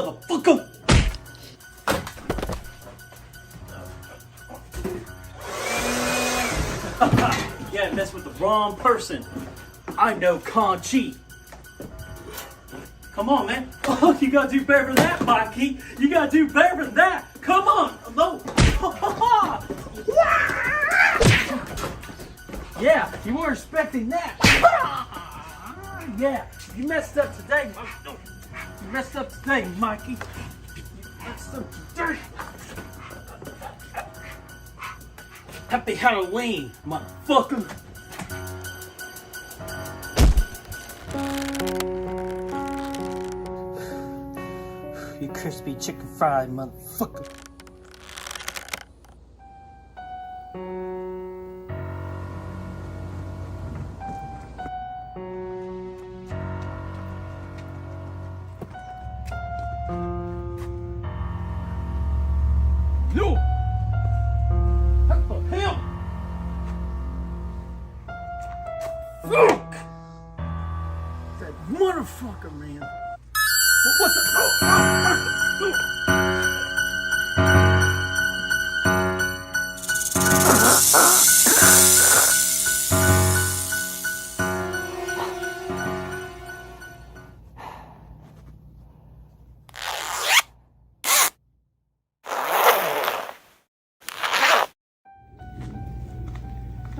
motherfucker! Yeah, mess with the wrong person. I know Conchi. Come on, man. Oh, you gotta do better than that, Mikey. You gotta do better than that. Come on. No. Yeah, you weren't expecting that. Yeah, you messed up today. You messed up today, Mikey. You messed up today. Happy Halloween, motherfucker. You crispy chicken fried motherfucker. No! What the hell? Fuck! That motherfucker, man. What the?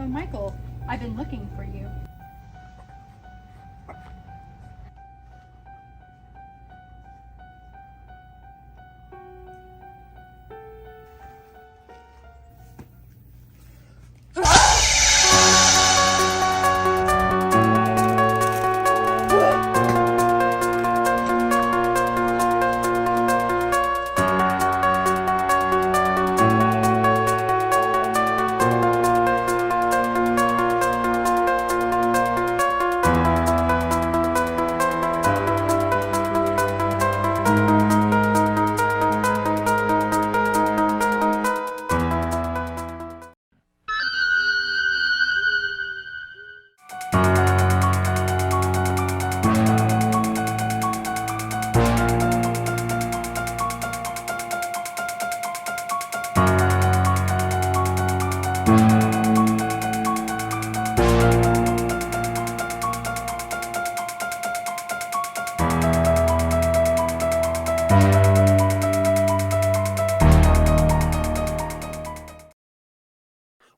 Oh, Michael, I've been looking for you.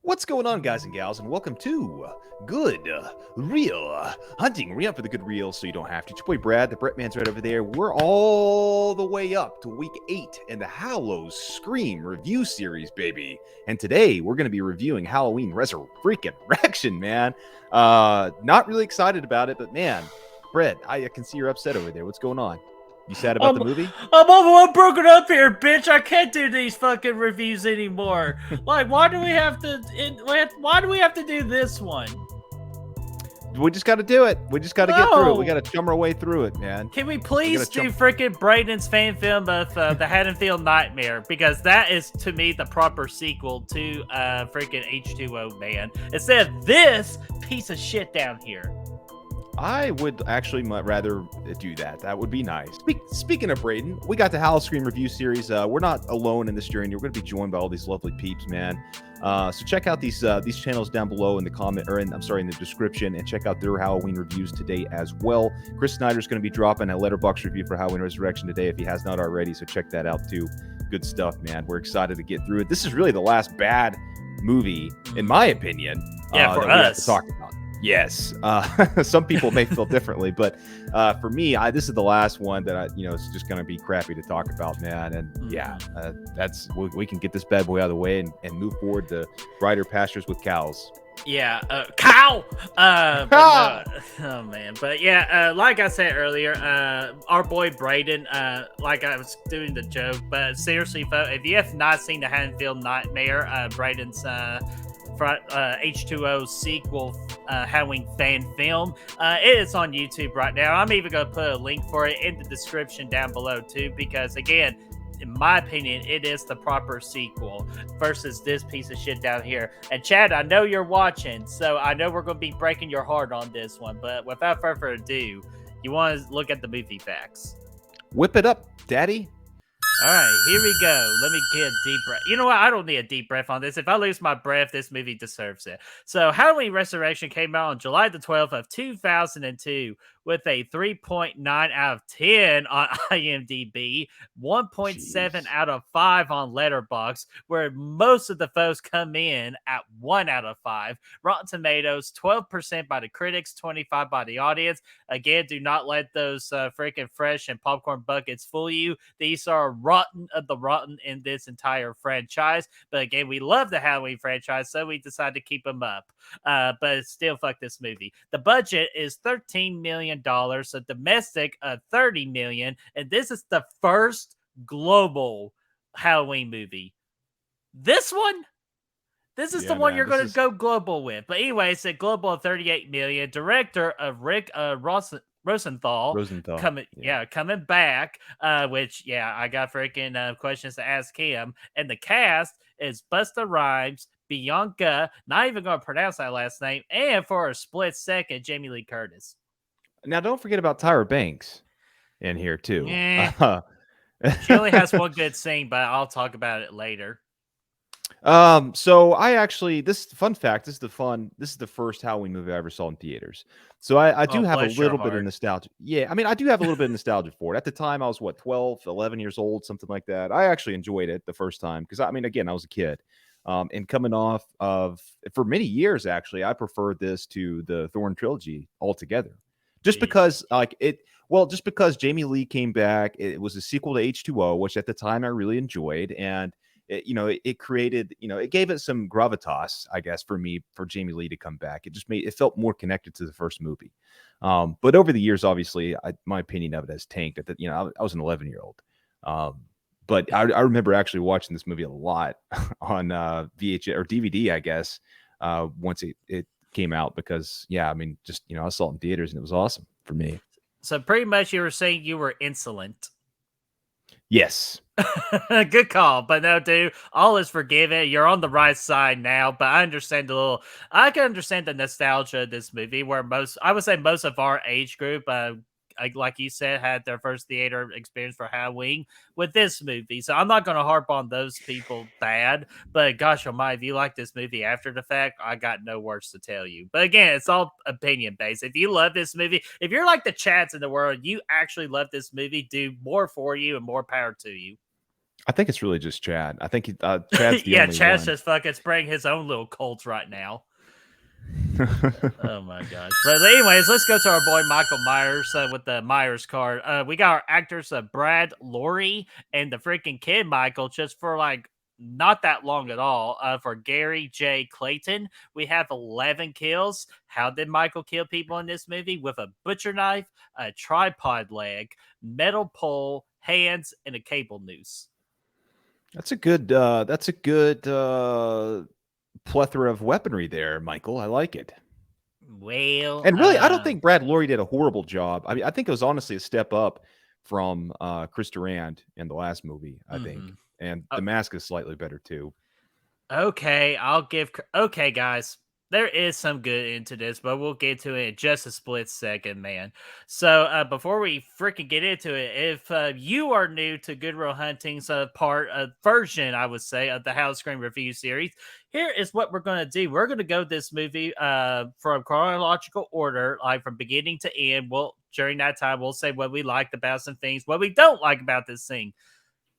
What's going on, guys and gals, and welcome to Good Real Hunting. Re-up for the good reels so you don't have to. It's your boy Brad, the Brett Man's right over there. We're all the way up to week 8 in the HalloScream Review Series, baby. And today we're going to be reviewing Halloween Resurrection, man. Not really excited about it, but man, Brett, I can see you're upset over there. What's going on? You sad about the movie? I'm broken up here, bitch. I can't do these fucking reviews anymore. Like, why do we have to? Why do we have to do this one? We just got to do it. We just got to get through it. We got to chum our way through it, man. Can we please do freaking Braden's fan film of the Haddonfield Nightmare? Because that is, to me, the proper sequel to freaking H2O, man. Instead of this piece of shit down here. I would actually rather do that. That would be nice. Speaking of Braden, we got the HalloScream Review Series. We're not alone in this journey. We're going to be joined by all these lovely peeps, man. So check out these channels down below in the comment, or in the description, and check out their Halloween reviews today as well. Chris Snyder's going to be dropping a Letterboxd review for Halloween Resurrection today if he has not already. So check that out too. Good stuff, man. We're excited to get through it. This is really the last bad movie, in my opinion. Yeah, for that we have us. to talk about. Yes, some people may feel differently, but for me, this is the last one that it's just going to be crappy to talk about, man. And yeah, we can get this bad boy out of the way and move forward to brighter pastures with cows. Yeah, cow. Oh man, but yeah, like I said earlier, our boy Braden, like I was doing the joke, but seriously, folks, if you have not seen the Haddonfield Nightmare, Braden's H2O sequel Halloween fan film, it is on YouTube right now. I'm even going to put a link for it in the description down below too, because again, in my opinion, it is the proper sequel versus this piece of shit down here. And Chad, I know you're watching, so I know we're going to be breaking your heart on this one, but without further ado, you want to look at the movie facts. Whip it up, Daddy. All right, here we go. Let me get a deep breath. You know what? I don't need a deep breath on this. If I lose my breath, this movie deserves it. So, Halloween Resurrection came out on July the 12th of 2002 with a 3.9 out of 10 on IMDb, 1.7 Jeez. out of 5 on Letterboxd, where most of the folks come in at 1 out of 5. Rotten Tomatoes, 12% by the critics, 25 by the audience. Again, do not let those freaking fresh and popcorn buckets fool you. These are rotten of the rotten in this entire franchise. But again, we love the Halloween franchise, so we decided to keep them up. But still, fuck this movie. The budget is $13 million, so domestic $30 million, and this is the first global Halloween movie. This one. This is the one you're going to go global with. But anyway, it's a global of 38 million. Director of Rick Rosenthal coming back. Which I got freaking questions to ask him. And the cast is Busta Rhymes, Bianca. Not even going to pronounce that last name. And for a split second, Jamie Lee Curtis. Now, don't forget about Tyra Banks in here too. She only has one good scene, but I'll talk about it later. So I actually, this fun fact, this is the first Halloween movie I ever saw in theaters. So I do have a little bit of nostalgia. Yeah, I mean, I do have a little bit of nostalgia for it. At the time, I was 12, 11 years old, something like that. I actually enjoyed it the first time because I mean, again, I was a kid. And coming off of, for many years, actually, I preferred this to the Thorn trilogy altogether. Just because, just because Jamie Lee came back, it was a sequel to H2O, which at the time I really enjoyed. And it created, it gave it some gravitas, I guess, for me, for Jamie Lee to come back. It felt more connected to the first movie. But over the years, obviously, my opinion of it has tanked. I was an 11-year-old. But I remember actually watching this movie a lot on VHS or DVD, I guess, once it came out because, I mean, just, I saw it in theaters and it was awesome for me. So pretty much you were saying you were insolent. Yes. Good call. But no, dude, all is forgiven. You're on the right side now, but I can understand the nostalgia of this movie where I would say most of our age group, like you said, had their first theater experience for Halloween with this movie. So I'm not going to harp on those people bad, but gosh almighty, if you like this movie after the fact, I got no words to tell you. But again, it's all opinion based. If you love this movie, if you're like the Chads in the world, you actually love this movie, do more for you and more power to you. I think it's really just Chad. I think Chad's the only Chad's one. just fucking spraying his own little cult right now. Oh my gosh. But anyways, let's go to our boy Michael Myers with the Myers card. We got our actors Brad Lorre and the freaking kid Michael just for like not that long at all. For Gary J. Clayton, we have 11 kills. How did Michael kill people in this movie? With a butcher knife, a tripod leg, metal pole, hands, and a cable noose. That's a good plethora of weaponry there, Michael. I like it. Well, and really, I don't think Brad Lorre did a horrible job. I mean, I think it was honestly a step up from Chris Durand in the last movie, I think. And the mask is slightly better too. Okay, okay, guys. There is some good into this, but we'll get to it in just a split second, man. So before we freaking get into it, if you are new to Good Will Hunting's version, I would say, of the HalloScream Review Series, here is what we're going to do. We're going to go this movie from chronological order, like from beginning to end. During that time, we'll say what we liked about some things, what we don't like about this thing.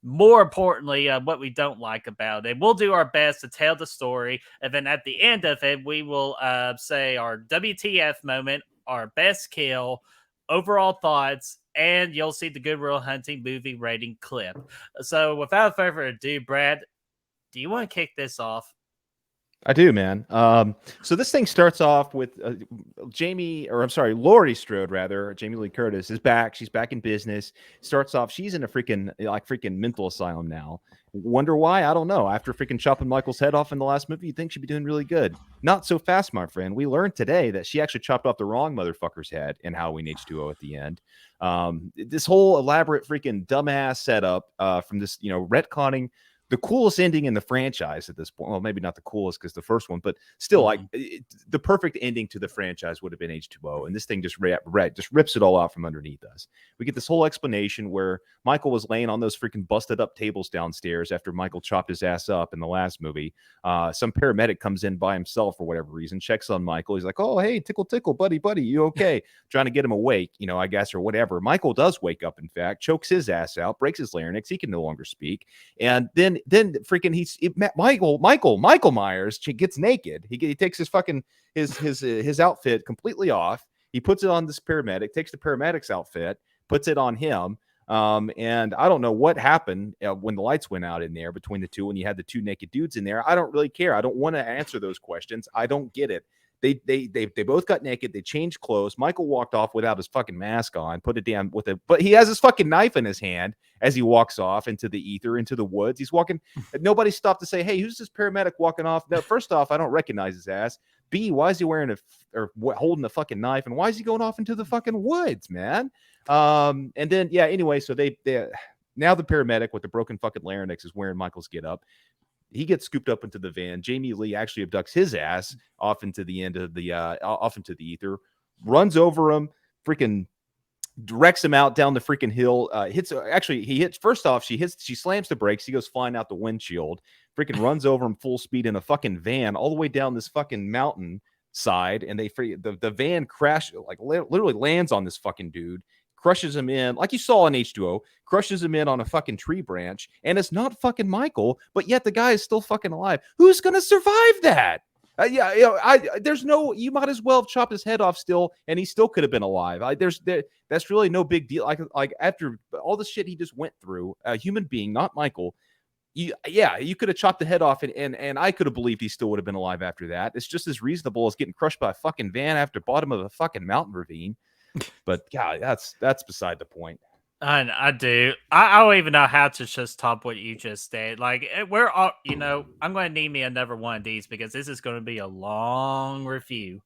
More importantly, what we don't like about it. We'll do our best to tell the story. And then at the end of it, we will say our WTF moment, our best kill, overall thoughts, and you'll see the Good Will Hunting movie rating clip. So without further ado, Brad, do you want to kick this off? I do, man. So this thing starts off with Laurie Strode, rather. Jamie Lee Curtis is back. She's back in business. Starts off, she's in a freaking mental asylum now. Wonder why? I don't know. After freaking chopping Michael's head off in the last movie, you'd think she'd be doing really good. Not so fast, my friend. We learned today that she actually chopped off the wrong motherfucker's head in Halloween H2O at the end. This whole elaborate freaking dumbass setup from this, retconning the coolest ending in the franchise at this point. Well, maybe not the coolest because the first one, but still, like the perfect ending to the franchise would have been H2O, and this thing just rips it all out from underneath us. We get this whole explanation where Michael was laying on those freaking busted up tables downstairs after Michael chopped his ass up in the last movie. Some paramedic comes in by himself for whatever reason, checks on Michael. He's like, "Oh, hey, tickle, tickle, buddy, you okay?" Trying to get him awake, I guess, or whatever. Michael does wake up, in fact, chokes his ass out, breaks his larynx. He can no longer speak. And then freaking Michael Myers gets naked. He takes his fucking his outfit completely off. He puts it on this paramedic, takes the paramedic's outfit, puts it on him. And I don't know what happened when the lights went out in there between the two, and you had the two naked dudes in there. I don't really care. I don't want to answer those questions. I don't get it. They both got naked. They changed clothes. Michael walked off without his fucking mask on, put it down but he has his fucking knife in his hand as he walks off into the ether, into the woods. He's walking. Nobody stopped to say, "Hey, who's this paramedic walking off?" Now, first off, I don't recognize his ass. B, why is he wearing holding a fucking knife? And why is he going off into the fucking woods, man? And then, yeah, anyway, so they now the paramedic with the broken fucking larynx is wearing Michael's get up. He gets scooped up into the van. Jamie Lee actually abducts his ass off into the end of the off into the ether, runs over him, freaking directs him out down the freaking hill. First off, she slams the brakes. He goes flying out the windshield, freaking runs over him full speed in a fucking van all the way down this fucking mountain side. And the van crashes, like literally lands on this fucking dude, crushes him in, like you saw in H2O, crushes him in on a fucking tree branch, and it's not fucking Michael, but yet the guy is still fucking alive. Who's gonna survive that? You might as well have chopped his head off still, and he still could have been alive. That's really no big deal. Like after all the shit he just went through, a human being, not Michael. You could have chopped the head off, and I could have believed he still would have been alive after that. It's just as reasonable as getting crushed by a fucking van after bottom of a fucking mountain ravine. But God, that's beside the point. I do. I don't even know how to just top what you just said. Like we're all, I'm going to need me another one of these because this is going to be a long review.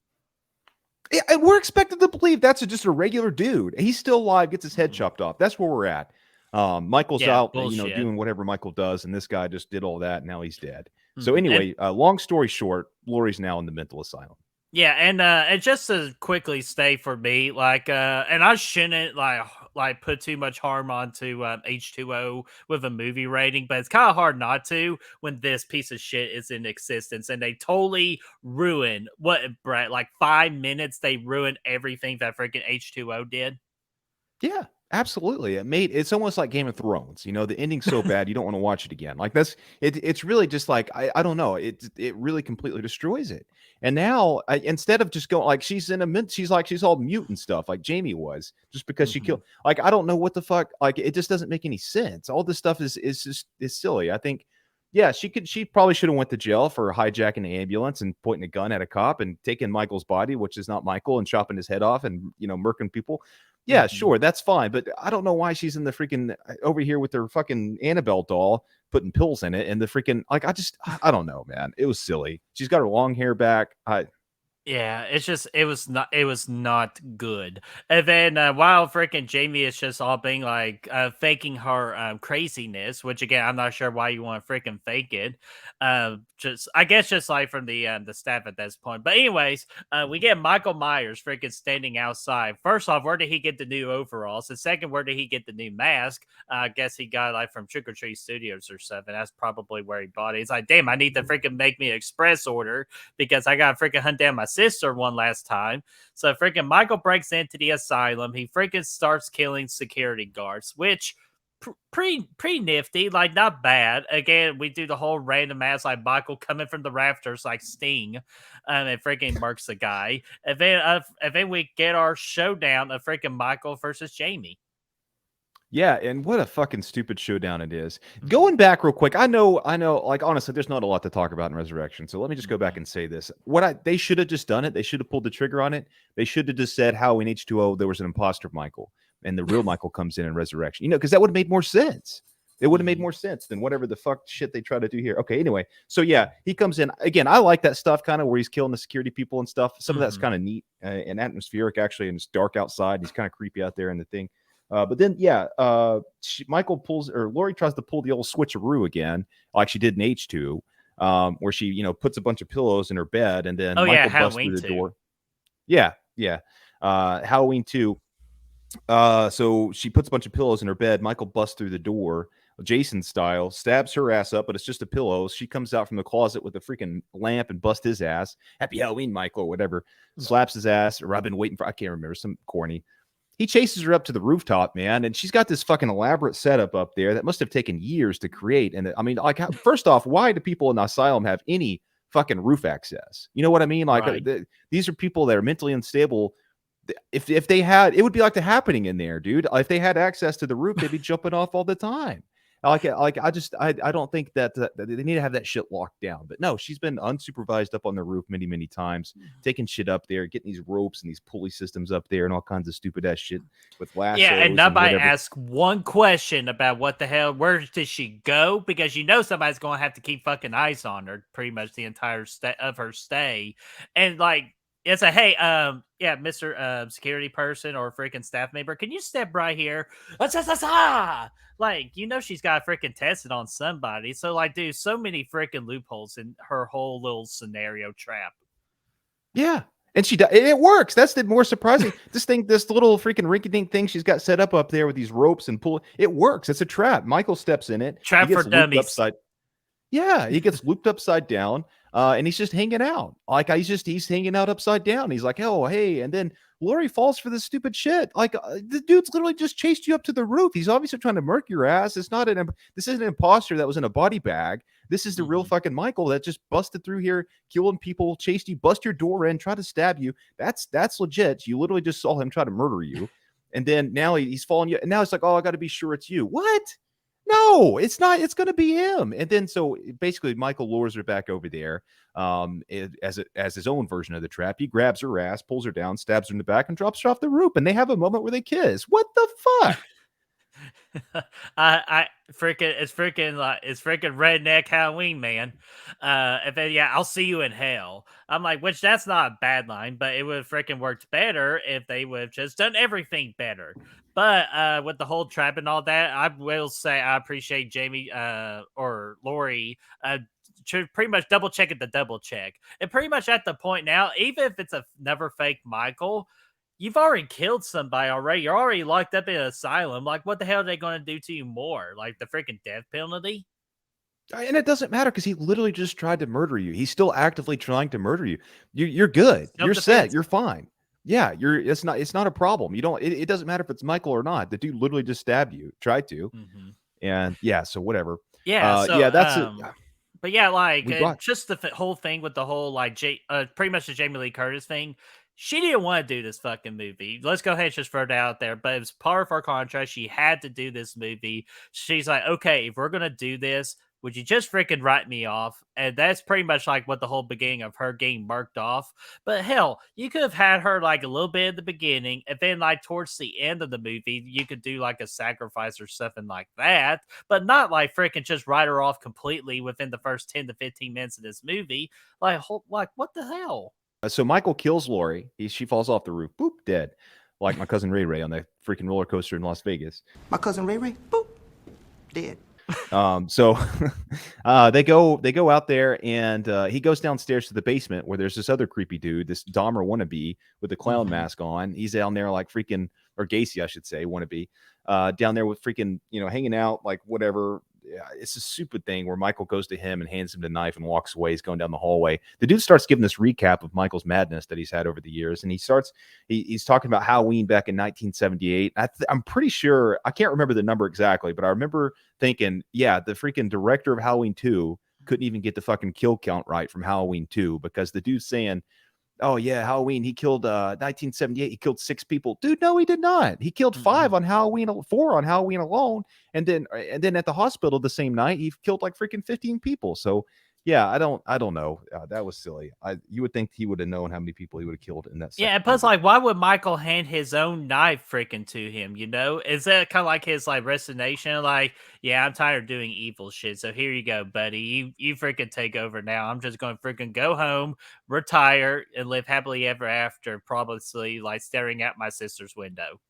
Yeah, and we're expected to believe that's just a regular dude. He's still alive, gets his head chopped off. That's where we're at. Michael's out, bullshit. doing whatever Michael does, and this guy just did all that. And now he's dead. So anyway, long story short, Lori's now in the mental asylum. Yeah, and just to quickly stay for me, like, and I shouldn't like put too much harm onto H2O with a movie rating, but it's kind of hard not to when this piece of shit is in existence, and they totally ruin Brett, like 5 minutes, they ruined everything that freaking H2O did. Yeah. Absolutely. It's almost like Game of Thrones. The ending's so bad you don't want to watch it again. Like it's really just like I don't know. It really completely destroys it. And now instead of just going like she's all mute and stuff like Jamie was just because she killed. Like I don't know what the fuck. Like it just doesn't make any sense. All this stuff is silly. I think. Yeah, she probably should have went to jail for hijacking the ambulance and pointing a gun at a cop and taking Michael's body, which is not Michael, and chopping his head off and murking people. Yeah, sure, that's fine, but I don't know why she's in the freaking over here with her fucking Annabelle doll, putting pills in it, and the freaking I don't know, man. It was silly. She's got her long hair back. Yeah, it was not good. And then while freaking Jamie is just all being like faking her craziness, which again I'm not sure why you want to freaking fake it. I guess just like from the staff at this point. But anyways, we get Michael Myers freaking standing outside. First off, where did he get the new overalls? And second, where did he get the new mask? I guess he got like from Trick or Treat Studios or something. That's probably where he bought it. He's like, damn, I need to freaking make me an express order because I gotta freaking hunt down my sister one last time. So freaking Michael breaks into the asylum. He freaking starts killing security guards, which pretty nifty, like not bad. Again, we do the whole random ass like Michael coming from the rafters like Sting, and freaking marks the guy. And then we get our showdown of freaking Michael versus Jamie. Yeah, and what a fucking stupid showdown it is. Going back real quick, I know, like honestly, there's not a lot to talk about in Resurrection. So let me just go back and say this. They should have just done it. They should have pulled the trigger on it. They should have just said how in H2O there was an imposter Michael and the real Michael comes in Resurrection. Because that would have made more sense. It would have made more sense than whatever the fuck shit they try to do here. Okay, anyway. So yeah, he comes in. Again, I like that stuff kind of where he's killing the security people and stuff. Some of that's kind of neat and atmospheric actually, and it's dark outside. He's kind of creepy out there in the thing. But then, Michael pulls, or Lori tries to pull the old switcheroo again, like she did in H2, where she, puts a bunch of pillows in her bed, and then Oh yeah, Michael busts through Halloween the too. door. Yeah, yeah. Halloween 2. So she puts a bunch of pillows in her bed. Michael busts through the door, Jason style, stabs her ass up, but it's just a pillow. She comes out from the closet with a freaking lamp and busts his ass. Happy Halloween, Michael, or whatever. Slaps his ass, or I've been waiting for, I can't remember, some corny. He chases her up to the rooftop, man, and she's got this fucking elaborate setup up there that must have taken years to create. And I mean, like, first off, why do people in the asylum have any fucking roof access? You know what I mean? Like, Right. these are people that are mentally unstable. If they had, it would be like the Happening in there, dude. If they had access to the roof, they'd be jumping off all the time. I don't think that they need to have that shit locked down. But no, she's been unsupervised up on the roof many times, taking shit up there, getting these ropes and these pulley systems up there, and all kinds of stupid ass shit with lassos Yeah, and and nobody whatever. asked one question about what the hell, where did she go? Because somebody's going to have to keep fucking eyes on her pretty much the entire of her stay. And like, it's a, hey, yeah, Mr. Security person or freaking staff member, can you step right here? Like, she's got freaking tested on somebody. So like, dude, so many freaking loopholes in her whole little scenario trap. Yeah. And it works. That's the more surprising. This little freaking rinky-dink thing she's got set up there with these ropes and pull. It works. It's a trap. Michael steps in it. Trap He for gets looped dummies. upside. Yeah, he gets looped upside down, and he's just hanging out. Like, he's hanging out upside down. He's like, oh, hey, and then Lori falls for this stupid shit. Like, the dude's literally just chased you up to the roof. He's obviously trying to murk your ass. This isn't an imposter that was in a body bag. This is the real fucking Michael that just busted through here, killing people, chased you, bust your door in, tried to stab you. That's legit. You literally just saw him try to murder you, and then now he's following you, and now it's like, oh, I got to be sure it's you. What? No, it's not. It's going to be him. And then so basically, Michael lures her back over there, as his own version of the trap. He grabs her ass, pulls her down, stabs her in the back, and drops her off the roof. And they have a moment where they kiss. What the fuck? It's freaking redneck Halloween, man. And then yeah, I'll see you in hell. I'm like, which that's not a bad line, but it would have freaking worked better if they would have just done everything better. But with the whole trap and all that, I will say I appreciate Jamie or Lori pretty much double checking the double check. And pretty much at the point now, even if it's a never fake Michael, you've already killed somebody already. You're already locked up in an asylum. Like, what the hell are they going to do to you more? Like the freaking death penalty? And it doesn't matter because he literally just tried to murder you. He's still actively trying to murder you. You're good. You're set. You're fine. Yeah, it's not a problem. You don't. It doesn't matter if it's Michael or not. The dude literally just stabbed you. Tried to. And yeah, so whatever. Yeah. So yeah, that's it. But yeah, like just the whole thing with the whole like pretty much the Jamie Lee Curtis thing. She didn't want to do this fucking movie. Let's go ahead and just throw it out there. But it was part of our contract. She had to do this movie. She's like, okay, if we're gonna do this, would you just freaking write me off? And that's pretty much like what the whole beginning of her getting marked off. But hell, you could have had her like a little bit at the beginning, and then like towards the end of the movie, you could do like a sacrifice or something like that, but not like freaking just write her off completely within the first 10 to 15 minutes of this movie. Like what the hell? So Michael kills Lori. She falls off the roof. Boop, dead. Like my cousin Ray Ray on the freaking roller coaster in Las Vegas. My cousin Ray Ray, boop, dead. So they go out there, and he goes downstairs to the basement where there's this other creepy dude, this Dahmer wannabe with the clown mask on. He's down there like freaking, or Gacy, I should say, wannabe, down there with freaking, hanging out like whatever. Yeah, it's a stupid thing where Michael goes to him and hands him the knife and walks away. He's going down the hallway. The dude starts giving this recap of Michael's madness that he's had over the years, and he's talking about Halloween back in 1978. I'm pretty sure, I can't remember the number exactly, but I remember thinking, yeah, the freaking director of Halloween 2 couldn't even get the fucking kill count right from Halloween 2, because the dude's saying, oh yeah, Halloween, he killed 1978, he killed 6 people. Dude, no, he did not. He killed 5 on Halloween, 4 on Halloween alone, and then at the hospital the same night he killed like freaking 15 people. So yeah, I don't know. That was silly. You would think he would have known how many people he would have killed in that. Yeah, and plus, like, why would Michael hand his own knife freaking to him? Is that kind of like his like resignation? Like, yeah, I'm tired of doing evil shit, so here you go, buddy. You freaking take over now. I'm just going to freaking go home, retire, and live happily ever after, probably like staring at my sister's window.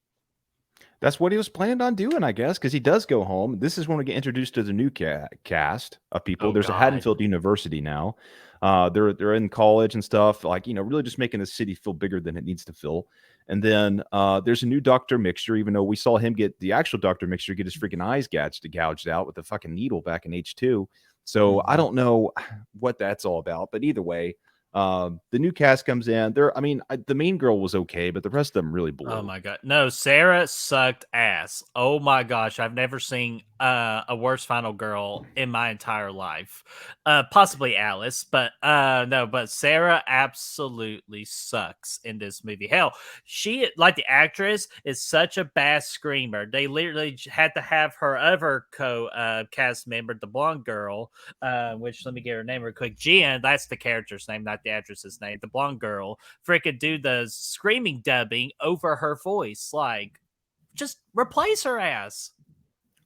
That's what he was planning on doing, I guess, because he does go home. This is when we get introduced to the new cast of people. Oh There's a God. Haddonfield University now. They're in college and stuff, like really just making the city feel bigger than it needs to feel. And then there's a new Doctor Mixture, even though we saw him get the actual Doctor Mixture get his freaking eyes gouged out with a fucking needle back in H2. So I Mhm. don't know what that's all about, but either way, the new cast comes in. The main girl was okay, but the rest of them really Oh blew. my god. No, Sarah sucked ass. Oh my gosh. I've never seen a worse final girl in my entire life. Possibly Alice, but no, but Sarah absolutely sucks in this movie. Hell, she like the actress is such a bass screamer. They literally had to have her other co cast member, the blonde girl, which let me get her name real quick. Jen, that's the character's name, not the actress's name. The blonde girl freaking do the screaming dubbing over her voice. Like, just replace her ass.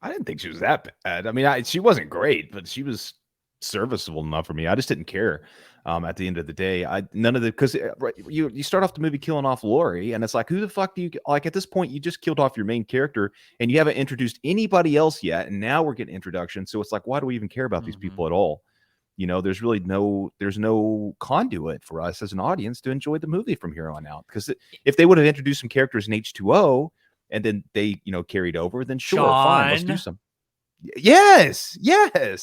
I didn't think she was that bad. She wasn't great, but she was serviceable enough for me. I just didn't care. At the end of the day, I none of the because right, you start off the movie killing off Lori, and it's like, who the fuck do you like? At this point, you just killed off your main character, and you haven't introduced anybody else yet, and now we're getting introduction. So it's like, why do we even care about these Mm-hmm. people at all? There's really no conduit for us as an audience to enjoy the movie from here on out. Because if they would have introduced some characters in H2O and then they carried over, then sure, fine, let's do Sean. some. Yes,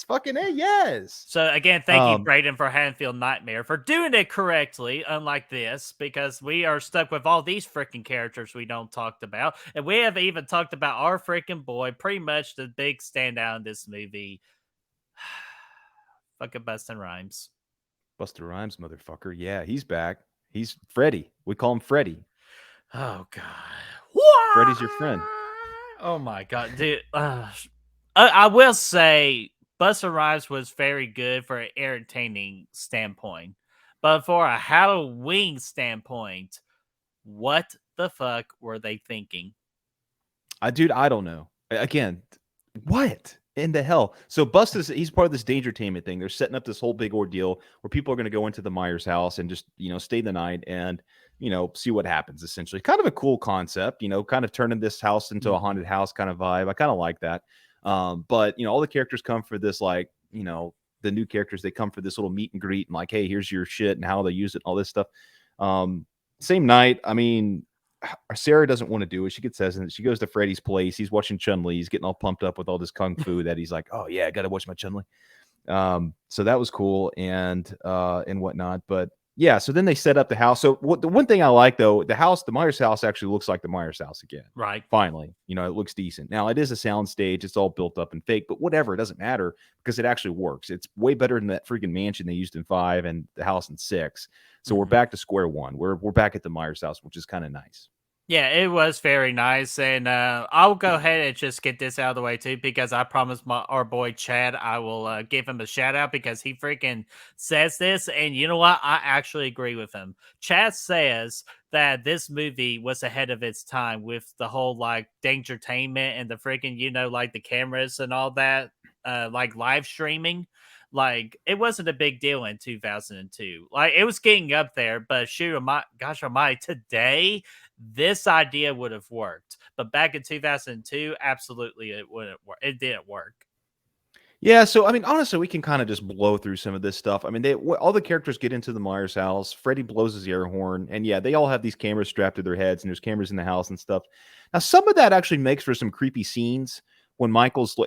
fucking A, yes. So again, thank you, Um, Brayden, for Haddonfield Nightmare for doing it correctly, unlike this, because we are stuck with all these freaking characters we don't talked about, and we haven't even talked about our freaking boy, pretty much the big standout in this movie. Fucking Bustin' Rhymes. Buster Rhymes, motherfucker. Yeah, he's back. He's Freddy. We call him Freddy. Oh god. Freddy's your friend. Oh my god, dude. I will say Busta Rhymes was very good for an entertaining standpoint. But for a Halloween standpoint, what the fuck were they thinking? Dude, I don't know. Again, what in the hell? So he's part of this Dangertainment thing. They're setting up this whole big ordeal where people are going to go into the Myers house and just stay the night and see what happens. Essentially, kind of a cool concept. Kind of turning this house into a haunted house kind of vibe. I kind of like that. But all the characters come for this the new characters. They come for this little meet and greet and like, hey, here's your shit and how they use it and all this stuff. Same night. Sarah doesn't want to do it. She gets hesitant. She goes to Freddy's place. He's watching Chun-Li. He's getting all pumped up with all this kung fu that he's like, oh yeah, I gotta watch my Chun-Li. So that was cool and whatnot. But yeah, so then they set up the house. So the one thing I like though, the Myers house actually looks like the Myers house again. Right. Finally, it looks decent. Now it is a sound stage. It's all built up and fake, but whatever, it doesn't matter because it actually works. It's way better than that freaking mansion they used in 5 and the house in 6. So we're back to square one. We're back at the Myers house, which is kind of nice. Yeah, it was very nice, and I'll go ahead and just get this out of the way too, because I promised our boy Chad I will give him a shout out because he freaking says this, and you know what? I actually agree with him. Chad says that this movie was ahead of its time with the whole like dangertainment and the freaking like the cameras and all that, like live streaming. Like it wasn't a big deal in 2002. Like it was getting up there, but shoot, gosh almighty, today this idea would have worked. But back in 2002, absolutely it wouldn't work. It didn't work. Yeah, so honestly, we can kind of just blow through some of this stuff. All the characters get into the Myers house. Freddy blows his air horn, and yeah, they all have these cameras strapped to their heads, and there's cameras in the house and stuff. Now, some of that actually makes for some creepy scenes when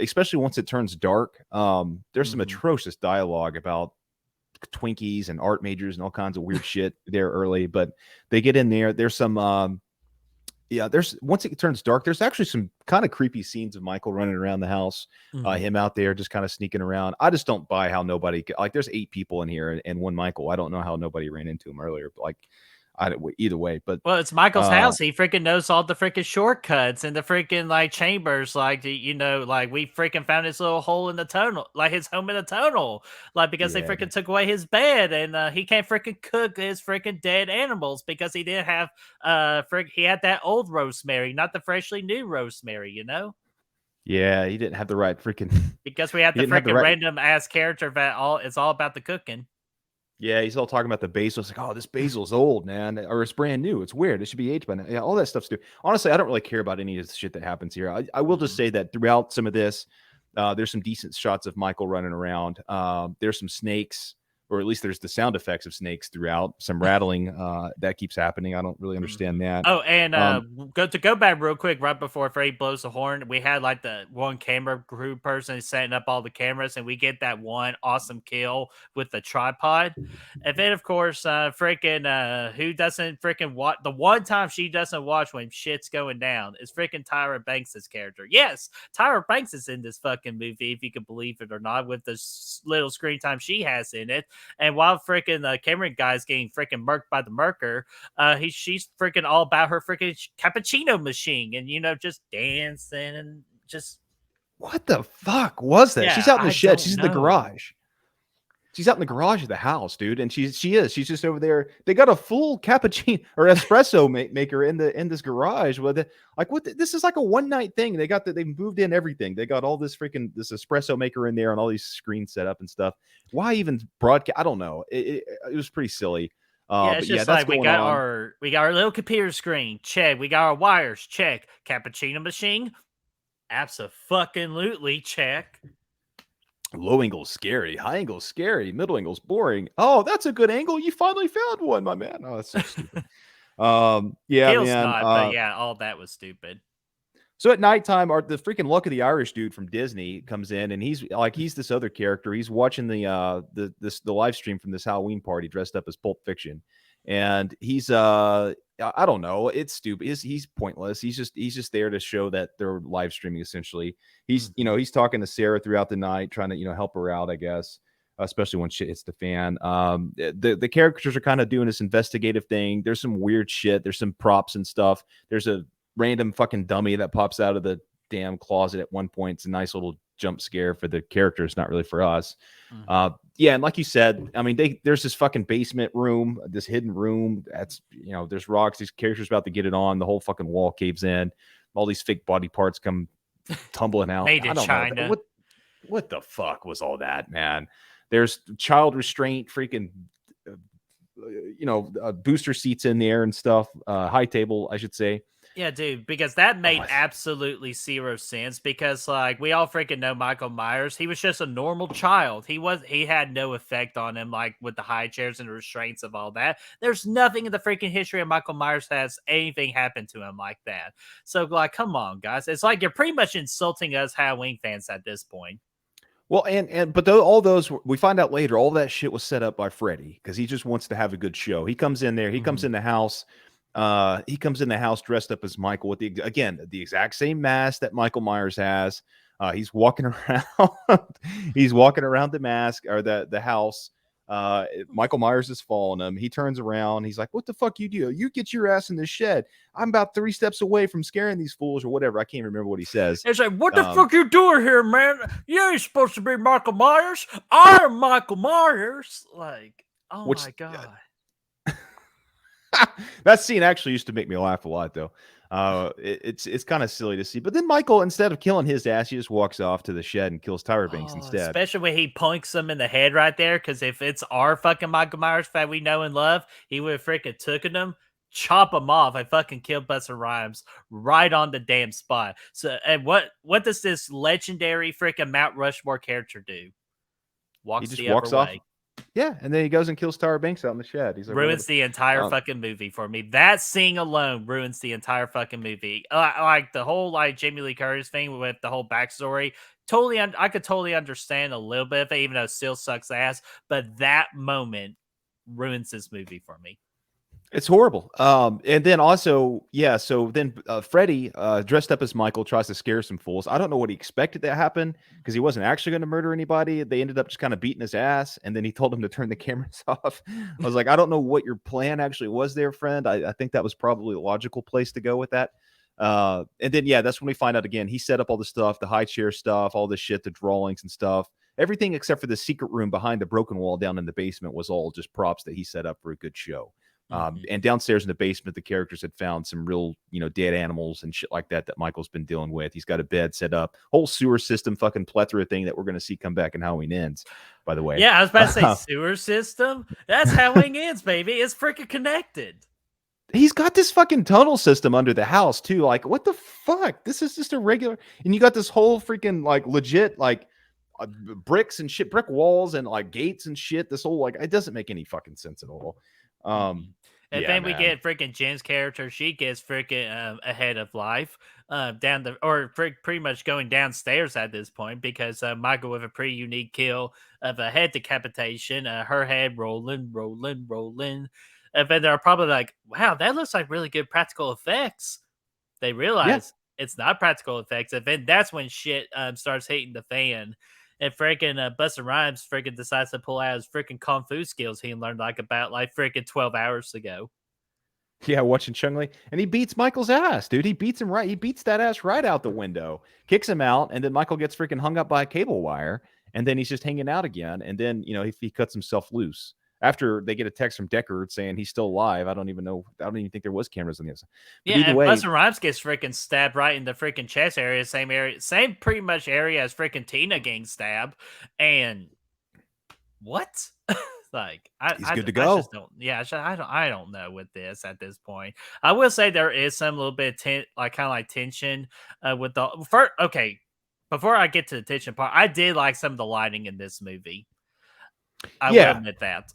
especially once it turns dark. There's some atrocious dialogue about Twinkies and art majors and all kinds of weird shit there early, but they get in there. There's some yeah, once it turns dark, there's actually some kind of creepy scenes of Michael running around the house, him out there just kind of sneaking around. I just don't buy how nobody like. There's 8 people in here and one Michael. I don't know how nobody ran into him earlier, but like, either way. But Well, it's Michael's house. He freaking knows all the freaking shortcuts and the freaking like chambers. Like like we freaking found his little hole in the tunnel, like his home in the tunnel. Like because they Yeah. freaking took away his bed and he can't freaking cook his freaking dead animals because he didn't have he had that old rosemary, not the freshly new rosemary. Yeah, he didn't have the right freaking. Because we had He the didn't have the freaking right. random ass character that it's all about the cooking. Yeah, he's all talking about the basil. It's like, oh, this basil's old, man, or it's brand new. It's weird. It should be aged by now. Yeah, all that stuff's new. Honestly, I don't really care about any of the shit that happens here. I will just say that throughout some of this, there's some decent shots of Michael running around. There's some snakes, or at least there's the sound effects of snakes throughout. Some rattling that keeps happening. I don't really understand that. Oh, and go back real quick right before Freddy blows the horn. We had like the one camera crew person setting up all the cameras, and we get that one awesome kill with the tripod. And then, of course, who doesn't freaking watch? The one time she doesn't watch when shit's going down is freaking Tyra Banks' character. Yes, Tyra Banks is in this fucking movie, if you can believe it or not, with the little screen time she has in it. And while freaking the camera guy's getting freaking murked by the murker, she's freaking all about her freaking cappuccino machine, and just dancing and just What the fuck was that? Yeah, She's out in the I shed. don't She's in the know. garage. She's out in the garage of the house, dude, and she's just over there. They got a full cappuccino or espresso maker in this garage with it. Like, what? This is like a one night thing. They moved in everything. They got all this espresso maker in there and all these screens set up and stuff. Why even broadcast? I don't know. It was pretty silly. Yeah, it's just that's like we going got on. our little computer screen, check. We got our wires, check. Cappuccino machine, abso-fucking-lutely, check. Low angle scary, high angle scary, middle angle's boring. Oh, that's a good angle. You finally found one, my man. Oh, that's so stupid. Yeah, Kill's man. not, but yeah, all that was stupid. So at nighttime, the freaking Luck of the Irish dude from Disney comes in, and he's this other character. He's watching the live stream from this Halloween party dressed up as Pulp Fiction, and he's I don't know, it's stupid. He's pointless. He's just there to show that they're live streaming essentially. He's he's talking to Sarah throughout the night, trying to help her out, I guess, especially when shit hits the fan. The characters are kind of doing this investigative thing. There's some weird shit. There's some props and stuff. There's a random fucking dummy that pops out of the damn closet at one point. It's a nice little jump scare for the characters, not really for us. Yeah, and like you said, I mean, there's this fucking basement room, this hidden room. That's there's rocks. These characters about to get it on. The whole fucking wall caves in. All these fake body parts come tumbling out. Made in I don't China. know. What the fuck was all that, man? There's child restraint, freaking booster seats in there and stuff. High table, I should say. Yeah, dude, because that made absolutely zero sense, because like we all freaking know Michael Myers. He was just a normal child. He had no effect on him, like with the high chairs and the restraints of all that. There's nothing in the freaking history of Michael Myers has anything happen to him like that. So like, come on, guys. It's like you're pretty much insulting us Halloween fans at this point. Well, but all those, we find out later, all that shit was set up by Freddy because he just wants to have a good show. He comes in there, he comes in the house. He comes in the house dressed up as Michael with the exact same mask that Michael Myers has. He's walking around. He's walking around the mask or the house. Michael Myers is following him. He turns around. He's like, "What the fuck you do? You get your ass in the shed. I'm about 3 steps away from scaring these fools," or whatever. I can't remember what he says. It's like, "What the fuck you doing here, man? You ain't supposed to be Michael Myers. I'm Michael Myers." Like, oh my god. That scene actually used to make me laugh a lot, though. It's kind of silly to see. But then Michael, instead of killing his ass, he just walks off to the shed and kills Tyra Banks instead. Especially when he punks him in the head right there, because if it's our fucking Michael Myers that we know and love, he would have freaking taken him, chop him off, and fucking kill Busta Rhymes right on the damn spot. So, and what does this legendary freaking Mount Rushmore character do? He just walks off. Yeah, and then he goes and kills Tyra Banks out in the shed. He's like, ruins the entire fucking movie for me. That scene alone ruins the entire fucking movie. Like the whole Jamie Lee Curtis thing with the whole backstory. I could totally understand a little bit of it, even though it still sucks ass. But that moment ruins this movie for me. It's horrible. And then also, yeah, so then Freddy, dressed up as Michael, tries to scare some fools. I don't know what he expected to happen because he wasn't actually going to murder anybody. They ended up just kind of beating his ass, and then he told him to turn the cameras off. I was like, I don't know what your plan actually was there, friend. I think that was probably a logical place to go with that. And then, yeah, that's when we find out again, he set up all the stuff, the high chair stuff, all the shit, the drawings and stuff. Everything except for the secret room behind the broken wall down in the basement was all just props that he set up for a good show. And downstairs in the basement, the characters had found some real, dead animals and shit like that Michael's been dealing with. He's got a bed set up, whole sewer system, fucking plethora thing that we're going to see come back in Halloween Ends, by the way. Yeah, I was about to say sewer system. That's Halloween Ends, baby. It's freaking connected. He's got this fucking tunnel system under the house too. Like, what the fuck? This is just a regular, and you got this whole freaking like legit like bricks and shit, brick walls and like gates and shit. This whole like it doesn't make any fucking sense at all. And Yeah, then we man. get freaking Jen's character. She gets freaking ahead of life, pretty much going downstairs at this point because Michael with a pretty unique kill of a head decapitation, her head rolling. And then they're probably like, wow, that looks like really good practical effects. They realize it's not practical effects. And then that's when shit starts hitting the fan. And freaking Busta Rhymes freaking decides to pull out his freaking kung fu skills he learned like about like freaking 12 hours ago. Yeah, watching Chung Li, and he beats Michael's ass, dude. He beats him right. He beats that ass right out the window, kicks him out, and then Michael gets freaking hung up by a cable wire, and then he's just hanging out again. And then he cuts himself loose after they get a text from Deckard saying he's still alive. I don't even think there was cameras on the inside. Yeah, and Busta Rhymes gets freaking stabbed right in the freaking chest area, same pretty much area as freaking Tina getting stabbed. And what? Like he's good to go. I don't know with this at this point. I will say there is some little bit of tension with the first. Okay, before I get to the tension part, I did like some of the lighting in this movie. I will admit that.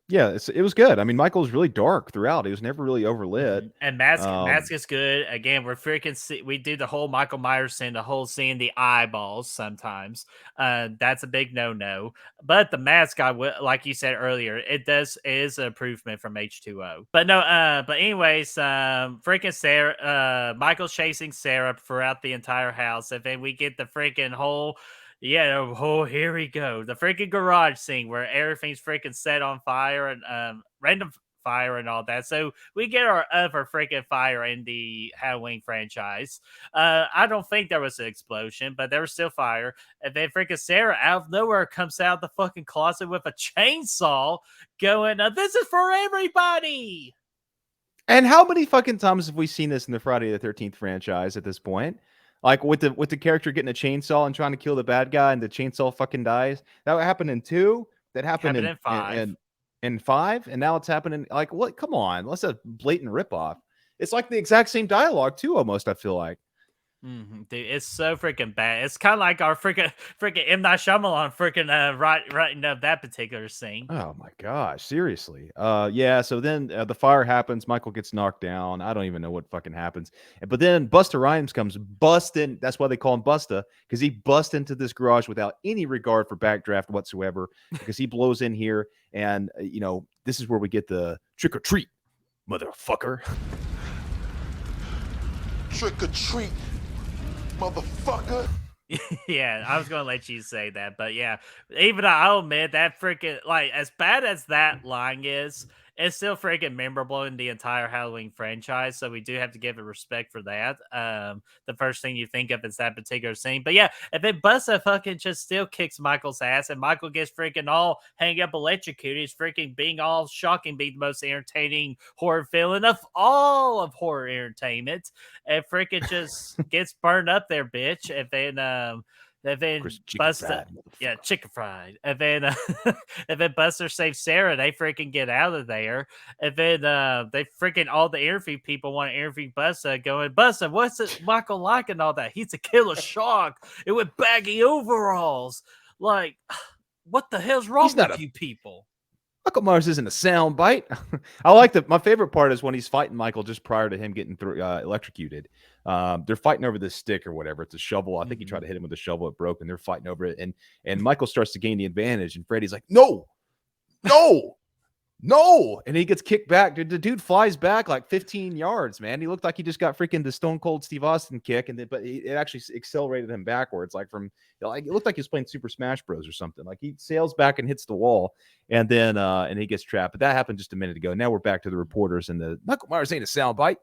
Yeah, it was good. I mean, Michael was really dark throughout. He was never really overlit. And mask is good. Again, we do the whole Michael Myers thing, the whole seeing the eyeballs sometimes. That's a big no. But the mask, like you said earlier, it is an improvement from H2O. But no, but anyways, freaking Sarah, Michael's chasing Sarah throughout the entire house, and then we get the freaking whole. Yeah, here we go. The freaking garage scene where everything's freaking set on fire and random fire and all that. So we get our other freaking fire in the Halloween franchise. I don't think there was an explosion, but there was still fire. And then freaking Sarah out of nowhere comes out of the fucking closet with a chainsaw going, this is for everybody. And how many fucking times have we seen this in the Friday the 13th franchise at this point? Like with the character getting a chainsaw and trying to kill the bad guy, and the chainsaw fucking dies. That happened in 2. That happened in 5. In 5, and now it's happening. Like, what? Come on, that's a blatant ripoff. It's like the exact same dialogue too, almost. I feel like. Dude, it's so freaking bad. It's kind of like our freaking M. Night Shyamalan freaking writing up that particular scene. Oh my gosh, seriously. Yeah. So then the fire happens. Michael gets knocked down. I don't even know what fucking happens. But then Busta Rhymes comes busting. That's why they call him Busta, because he busts into this garage without any regard for backdraft whatsoever. Because he blows in here, and this is where we get the trick or treat, motherfucker. Trick or treat, motherfucker. Yeah, I was gonna let you say that, but yeah, even I'll admit that freaking, like, as bad as that line is, it's still freaking memorable in the entire Halloween franchise. So we do have to give it respect for that. The first thing you think of is that particular scene, but yeah, if it Busta fucking just still kicks Michael's ass, and Michael gets freaking all hang up electrocuted, he's freaking being all shocking, being the most entertaining horror villain of all of horror entertainment, and freaking just gets burned up there, bitch. And then Busta, chicken fried. And then and then Buster saves Sarah. They freaking get out of there. And then they freaking all the interview people want to interview Busta, going, Busta, what's it Michael like and all that? He's a killer shark. It with baggy overalls. Like, what the hell's wrong with you people? Michael Myers isn't a sound bite. I like my favorite part is when he's fighting Michael just prior to him getting electrocuted. They're fighting over this stick or whatever. It's a shovel. I think he tried to hit him with a shovel. It broke, and they're fighting over it. And Michael starts to gain the advantage, and Freddy's like, no. And he gets kicked back. Dude, the dude flies back like 15 yards, man. He looked like he just got freaking the Stone Cold Steve Austin kick, but it actually accelerated him backwards, like from it looked like he was playing Super Smash Bros. Or something. Like he sails back and hits the wall, and then and he gets trapped. But that happened just a minute ago. Now we're back to the reporters, and the Michael Myers ain't a soundbite.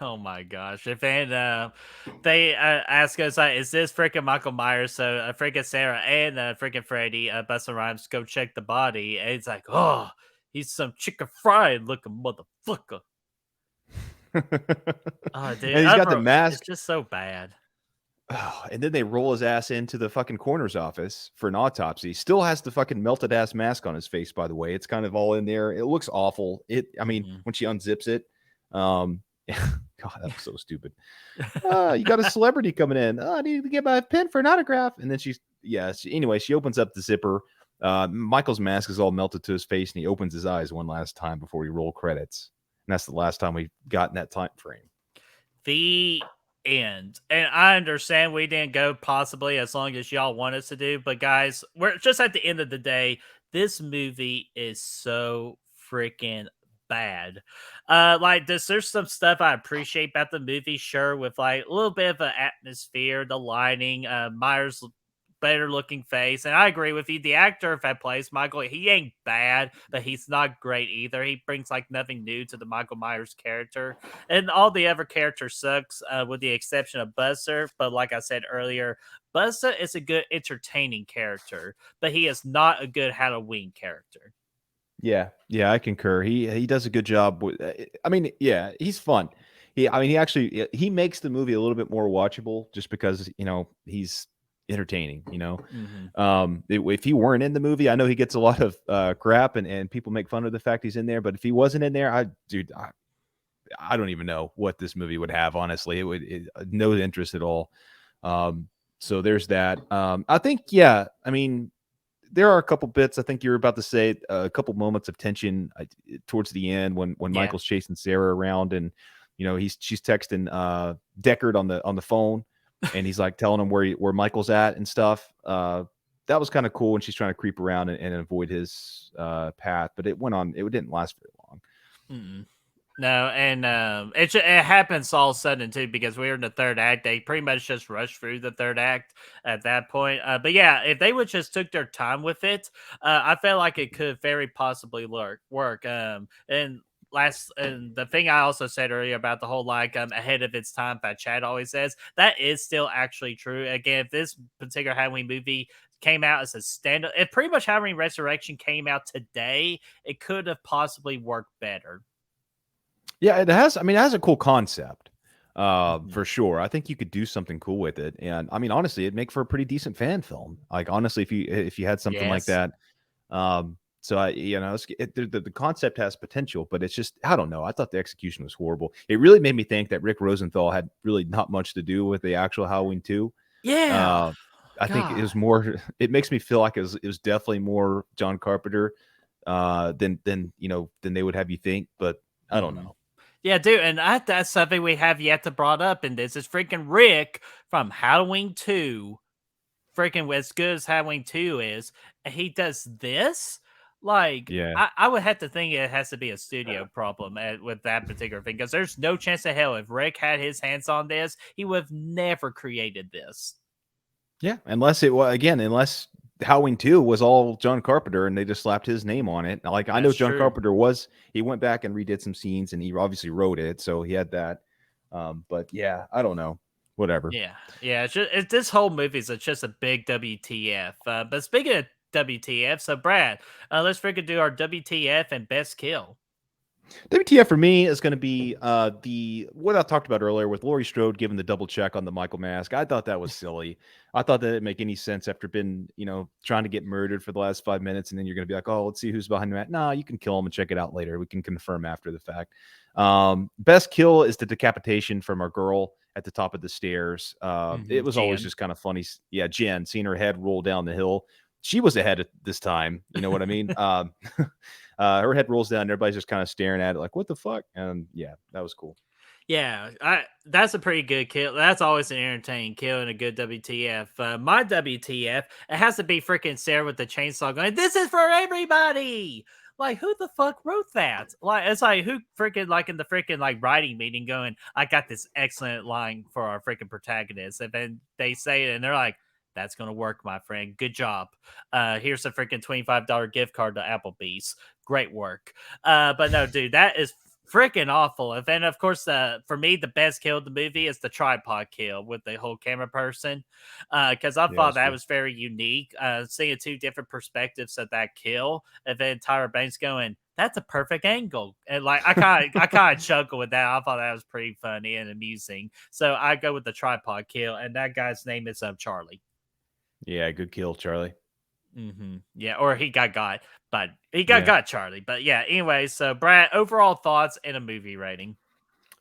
Oh my gosh! If they ask us, is this freaking Michael Myers? So freaking Sarah and freaking Freddy, Busta Rhymes go check the body, and it's like, oh, He's some chicken fried looking motherfucker. Oh, dude, And he's got the it's mask. just so bad. Oh, and then they roll his ass into the fucking coroner's office for an autopsy. Still has the fucking melted ass mask on his face, by the way. It's kind of all in there. It looks awful. I mean, when she unzips it, God, that was so stupid. You got a celebrity coming in. I need to get my pen for an autograph. And then anyway, she opens up the zipper. Michael's mask is all melted to his face, and he opens his eyes one last time before we roll credits. And that's the last time we got in that time frame. The end. And I understand we didn't go possibly as long as y'all want us to do, but guys, we're just at the end of the day. This movie is so freaking bad. There's some stuff I appreciate about the movie, sure, with like a little bit of an atmosphere, the lighting, Myers' better looking face. And I agree with you. The actor that plays Michael, he ain't bad, but he's not great either. He brings like nothing new to the Michael Myers character. And all the other characters sucks, with the exception of Buster. But like I said earlier, Busta is a good entertaining character, but he is not a good Halloween character. Yeah, I concur. He does a good job with. I mean, yeah, he's fun. He makes the movie a little bit more watchable just because he's entertaining. If he weren't in the movie, I know he gets a lot of crap and people make fun of the fact he's in there. But if he wasn't in there, I don't even know what this movie would have. Honestly, no interest at all. So there's that. I think, yeah. I mean, there are a couple bits. I think you're about to say a couple moments of tension towards the end when Michael's chasing Sarah around, and she's texting Deckard on the phone, and he's like telling him where Michael's at and stuff. That was kind of cool when she's trying to creep around and avoid his path, but it went on. It didn't last very long. Mm-mm. No, and it happens all of a sudden too because we're in the third act. They pretty much just rushed through the third act at that point. But yeah, if they would just took their time with it, I felt like it could very possibly work. And the thing I also said earlier about the whole ahead of its time that Chad always says, that is still actually true. Again, if this particular Halloween movie came out as a standard, if pretty much Halloween Resurrection came out today, it could have possibly worked better. Yeah, it has. I mean, it has a cool concept, for sure. I think you could do something cool with it, and I mean, honestly, it'd make for a pretty decent fan film. Like, honestly, if you had something like that, so the concept has potential, but it's just I don't know. I thought the execution was horrible. It really made me think that Rick Rosenthal had really not much to do with the actual Halloween 2. Yeah, I think it was more. It makes me feel like it was definitely more John Carpenter than they would have you think, but I don't know. Yeah, dude, and that's something we have yet to brought up in this is freaking Rick from Halloween 2, freaking as good as Halloween 2 is, and he does this? Like, Yeah. I would have to think it has to be a studio problem with that particular thing, because there's no chance in hell if Rick had his hands on this, he would have never created this. Yeah, unless Halloween 2 was all John Carpenter and they just slapped his name on it. Like, I know That's John true. Carpenter he went back and redid some scenes and he obviously wrote it, so he had that. But yeah, I don't know. Whatever. Yeah. This whole movie is just a big WTF. But speaking of WTF, so Brad, let's freaking do our WTF and best kill. WTF for me is going to be what I talked about earlier with Laurie Strode giving the double check on the Michael mask. I thought that was silly. I thought that didn't make any sense after been trying to get murdered for the last 5 minutes, and then you're going to be like, oh, let's see who's behind the mask. Nah, you can kill him and check it out later. We can confirm after the fact. Best kill is the decapitation from our girl at the top of the stairs. It was always just kind of funny. Yeah, Jen, seeing her head roll down the hill. She was ahead at this time. You know what I mean? Her head rolls down. And everybody's just kind of staring at it like, what the fuck? And yeah, that was cool. Yeah, that's a pretty good kill. That's always an entertaining kill and a good WTF. My WTF, it has to be freaking Sarah with the chainsaw going, this is for everybody. Like, who the fuck wrote that? Like, it's like, who freaking, like, in the freaking, like, writing meeting going, I got this excellent line for our freaking protagonist. And then they say it and they're like, that's going to work, my friend. Good job. Here's a freaking $25 gift card to Applebee's. Great work. But no, dude, that is freaking awful. And then, of course, for me, the best kill of the movie is the tripod kill with the whole camera person, because I thought that was very unique. Seeing two different perspectives of that kill, and then Tyra Banks going, "That's a perfect angle," and like I kind of chuckle with that. I thought that was pretty funny and amusing. So I go with the tripod kill, and that guy's name is Charlie. Yeah, good kill, Charlie. Yeah, or he got, but he got Charlie. But yeah, anyway, so Brad, overall thoughts and a movie rating.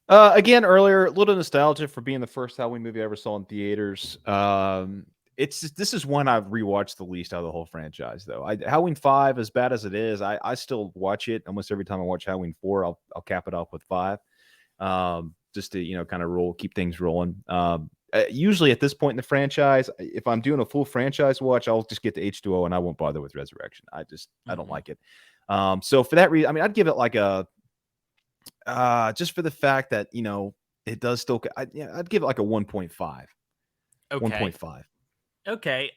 Again, earlier, a little nostalgia for being the first Halloween movie I ever saw in theaters. This is one I've rewatched the least out of the whole franchise, though. Halloween 5, as bad as it is, I still watch it almost every time I watch Halloween 4. I'll cap it off with 5, just to kind of keep things rolling. Usually at this point in the franchise, if I'm doing a full franchise watch, I'll just get to H2O and I won't bother with Resurrection. I don't like it. So for that reason, I mean, I'd give it like a just for the fact that it does still. I'd give it like a 1.5. Okay. 1.5. Okay.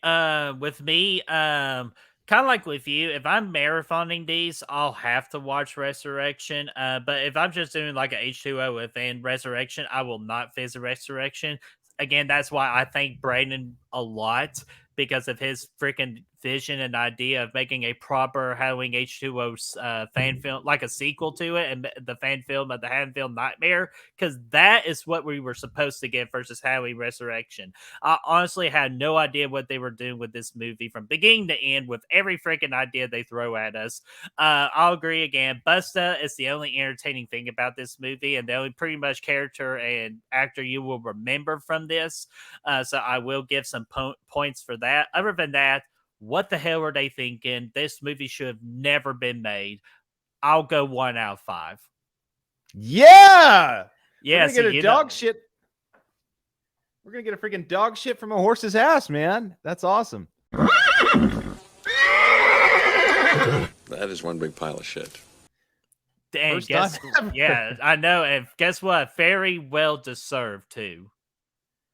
With me, kind of like with you, if I'm marathoning these, I'll have to watch Resurrection. But if I'm just doing like a H2O within Resurrection, I will not visit Resurrection. Again, that's why I thank Brandon a lot, because of his freaking vision and idea of making a proper Halloween H2O fan film, like a sequel to it, and the fan film of the Haddonfield Nightmare, because that is what we were supposed to get versus Halloween Resurrection. I honestly had no idea what they were doing with this movie from beginning to end with every freaking idea they throw at us. I'll agree again. Busta is the only entertaining thing about this movie, and the only pretty much character and actor you will remember from this. So I will give some points for that. Other than that, what the hell were they thinking? This movie should have never been made. I'll go 1 out of 5. Yeah. Yeah. We're gonna get a dog shit. We're gonna get a freaking dog shit from a horse's ass, man. That's awesome. That is one big pile of shit. And yeah, I know. And guess what? Very well deserved too.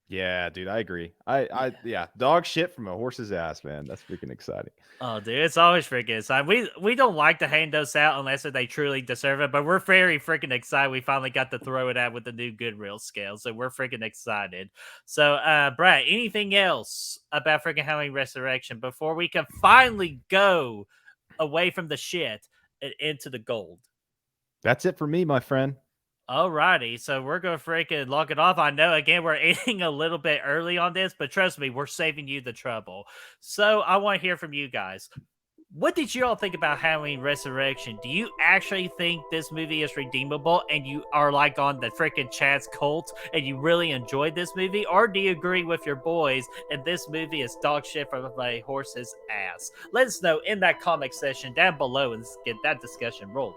Yeah, dude, I agree. Yeah, dog shit from a horse's ass, man. That's freaking exciting. Oh, dude, it's always freaking exciting. We don't like to hand those out unless they truly deserve it, but we're very freaking excited. We finally got to throw it out with the new Goodwill scale, so we're freaking excited. So, Brad, anything else about freaking Halloween Resurrection before we can finally go away from the shit and into the gold? That's it for me, my friend. Alrighty, so we're gonna freaking log it off. I know, again, we're ending a little bit early on this, but trust me, we're saving you the trouble. So I want to hear from you guys. What did you all think about Halloween Resurrection? Do you actually think this movie is redeemable and you are like on the freaking Chad's cult and you really enjoyed this movie? Or do you agree with your boys and this movie is dog shit from a horse's ass? Let us know in that comment section down below and let's get that discussion rolling.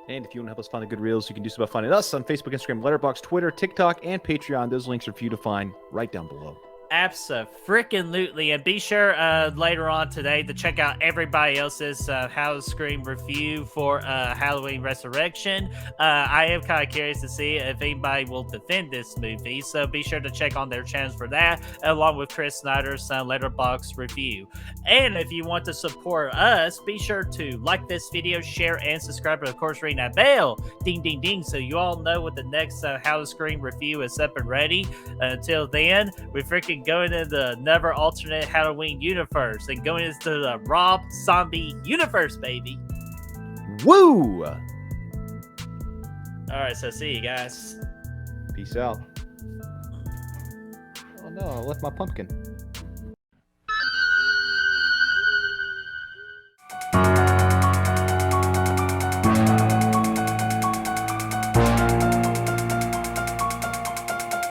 And if you want to help us find the good reels, you can do so by finding us on Facebook, Instagram, Letterboxd, Twitter, TikTok, and Patreon. Those links are for you to find right down below. Abso-freaking-lutely. And be sure later on today to check out everybody else's HalloScream review for Halloween Resurrection. I am kind of curious to see if anybody will defend this movie, so be sure to check on their channels for that, along with Chris Snyder's Letterboxd review. And if you want to support us, be sure to like this video, share, and subscribe, and of course ring that bell, ding ding ding, so you all know what the next HalloScream review is up and ready. Until then, we freaking going into another alternate Halloween universe and going into the Rob Zombie universe, baby. Woo! Alright, so see you guys. Peace out. Oh no, I left my pumpkin.